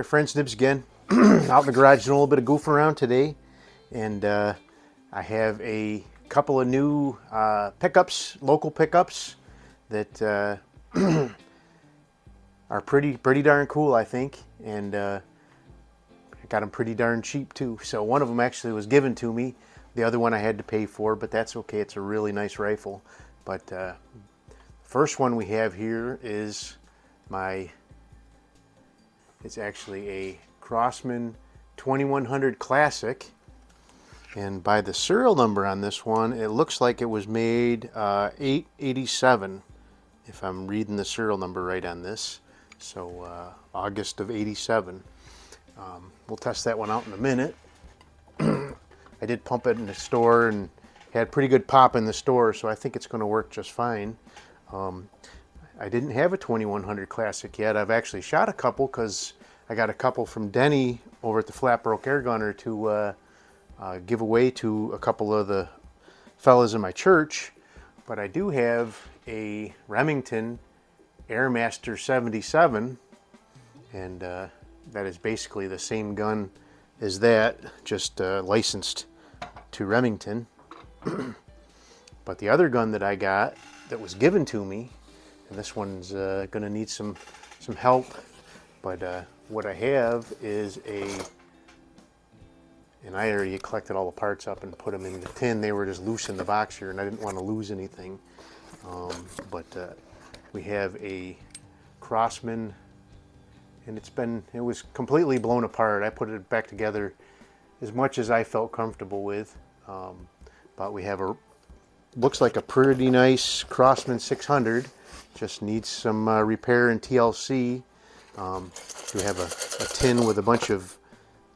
there, friends, Nibs again. Out in the garage doing a little bit of goof around today, and I have a couple of new pickups, local pickups that are pretty darn cool, I think, and I got them pretty darn cheap too. So one of them actually was given to me, the other one I had to pay for, but that's okay. It's a really nice rifle. But first one we have here is it's actually a Crosman 2100 Classic, and by the serial number on this one, it looks like it was made 887, if I'm reading the serial number right on this. So August of 87. We'll test that one out in a minute. I did pump it in the store and had pretty good pop in the store, so I think it's going to work just fine. I didn't have a 2100 Classic yet. I've actually shot a couple because I got a couple from Denny over at the Flatbroke Air Gunner to give away to a couple of the fellas in my church. But I do have a Remington Airmaster 77, and that is basically the same gun as that, just licensed to Remington. But the other gun that I got that was given to me, and this one's going to need some help, but what I have is and I already collected all the parts up and put them in the tin. They were just loose in the box here, and I didn't want to lose anything. But we have a Crosman, and it was completely blown apart. I put it back together as much as I felt comfortable with. But we have looks like a pretty nice Crosman 600. Just needs some repair and TLC. We have a tin with a bunch of,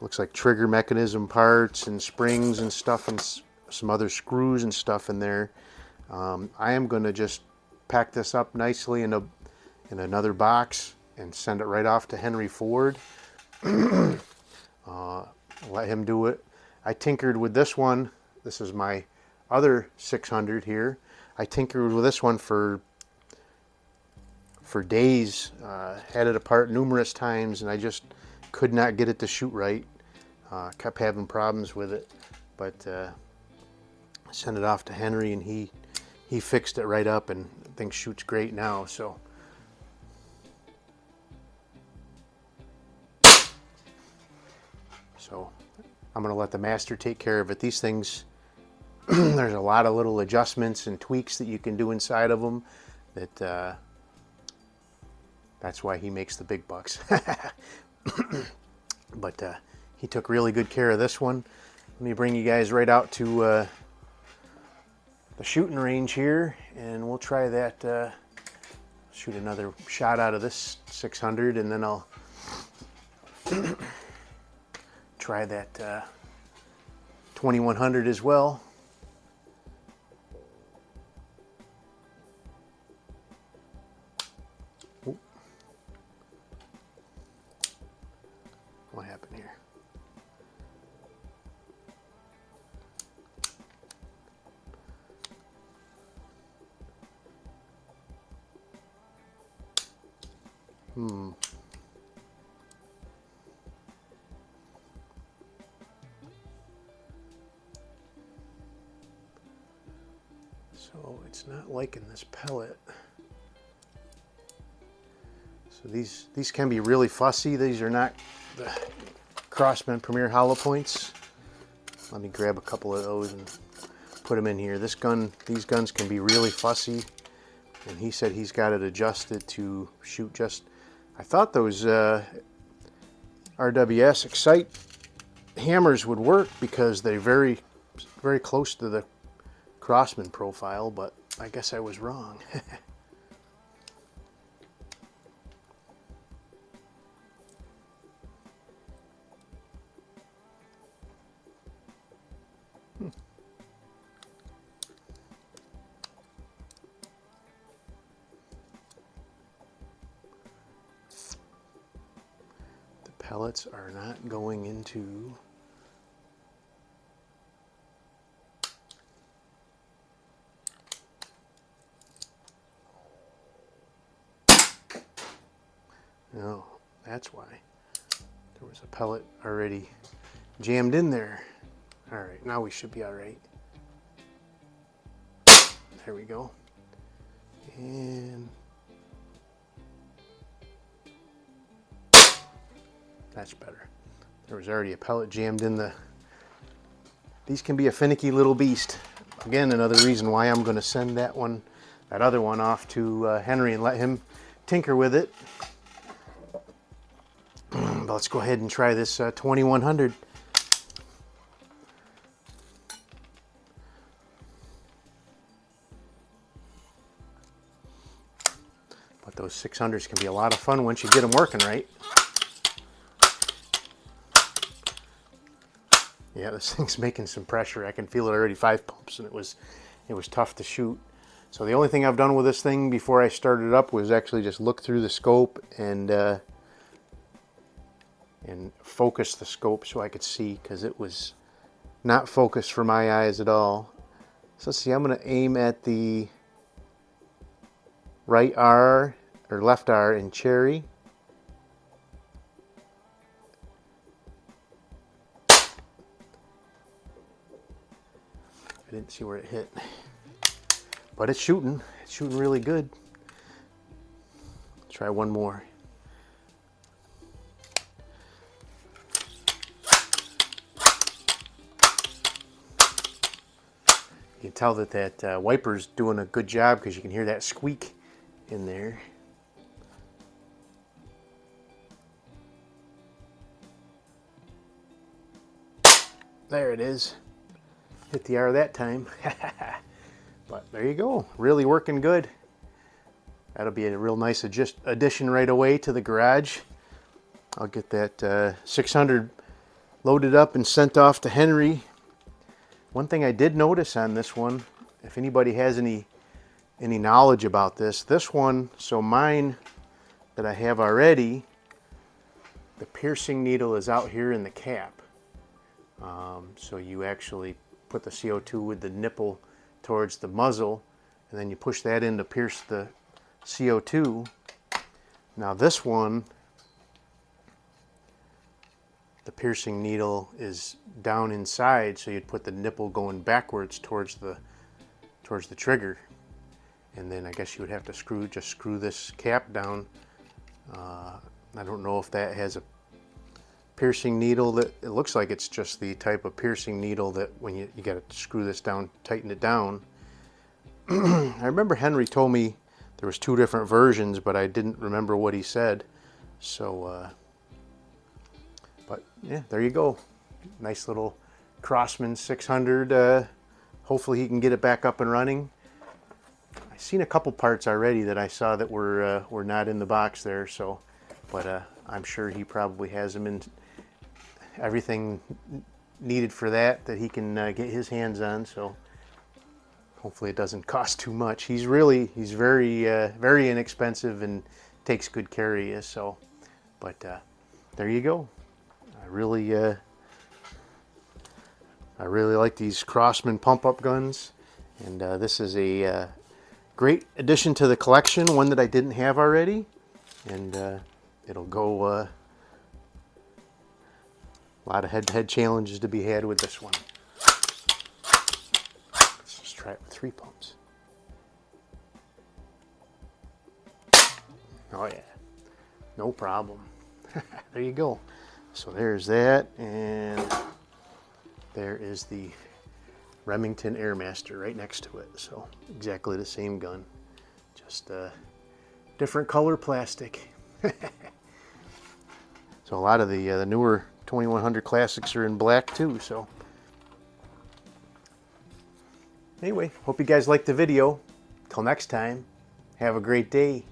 looks like trigger mechanism parts and springs and stuff, and some other screws and stuff in there. I am going to just pack this up nicely in another box and send it right off to Henry Ford. Let him do it. I tinkered with this one. This is my other 600 here. I tinkered with this one for days, had it apart numerous times, and I just could not get it to shoot right. Kept having problems with it, but I sent it off to Henry, and he fixed it right up, and I think shoots great now. So I'm going to let the master take care of it. These things, there's a lot of little adjustments and tweaks that you can do inside of them that that's why he makes the big bucks. But he took really good care of this one. Let me bring you guys right out to the shooting range here, and we'll try that. Shoot another shot out of this 600, and then I'll try that 2100 as well. What happened here? So it's not liking this pellet. So these can be really fussy. These are not the Crosman Premier Hollow Points. Let me grab a couple of those and put them in here. These guns can be really fussy, and he said he's got it adjusted to shoot just. I thought those RWS Excite hammers would work because they're very close to the Crosman profile, but I guess I was wrong. The pellets are not going into no, that's why. There was a pellet already jammed in there. All right, now we should be all right. There we go. And that's better. There was already a pellet jammed in the... These can be a finicky little beast. Again, another reason why I'm going to send that other one off to Henry and let him tinker with it. But let's go ahead and try this 2100. But those 600s can be a lot of fun once you get them working right. Yeah, this thing's making some pressure. I can feel it already 5 pumps, and it was tough to shoot. So the only thing I've done with this thing before I started it up was actually just look through the scope and focus the scope so I could see, because it was not focused for my eyes at all. So let's see, I'm going to aim at the right R or left R in cherry. I didn't see where it hit, but it's shooting really good. Try one more. You can tell that wiper's doing a good job because you can hear that squeak in there. There it is. Hit the R that time. But there you go. Really working good. That'll be a real nice addition right away to the garage. I'll get that 600 loaded up and sent off to Henry. One thing I did notice on this one, if anybody has any knowledge about this one, so mine that I have already, the piercing needle is out here in the cap. So you actually put the CO2 with the nipple towards the muzzle, and then you push that in to pierce the CO2. Now this one, the piercing needle is down inside, so you'd put the nipple going backwards towards the trigger, and then I guess you would have to just screw this cap down. I don't know if that has a piercing needle that it looks like it's just the type of piercing needle that when you got to screw this down, tighten it down. I remember Henry told me there was 2 different versions, but I didn't remember what he said. So, but yeah, there you go. Nice little Crosman 600. Hopefully he can get it back up and running. I've seen a couple parts already that I saw that were not in the box there. So, but I'm sure he probably has them in everything needed for that he can get his hands on. So hopefully it doesn't cost too much. He's very very inexpensive and takes good care of you. So, but there you go. I really like these Crosman pump-up guns, and this is a great addition to the collection, one that I didn't have already, and it'll go a lot of head-to-head challenges to be had with this one. Let's just try it with 3 pumps. Oh yeah, no problem. There you go. So there's that, and there is the Remington Airmaster right next to it. So exactly the same gun, just different color plastic. So a lot of the newer 2100 classics are in black too. So anyway, hope you guys liked the video. Till next time, have a great day.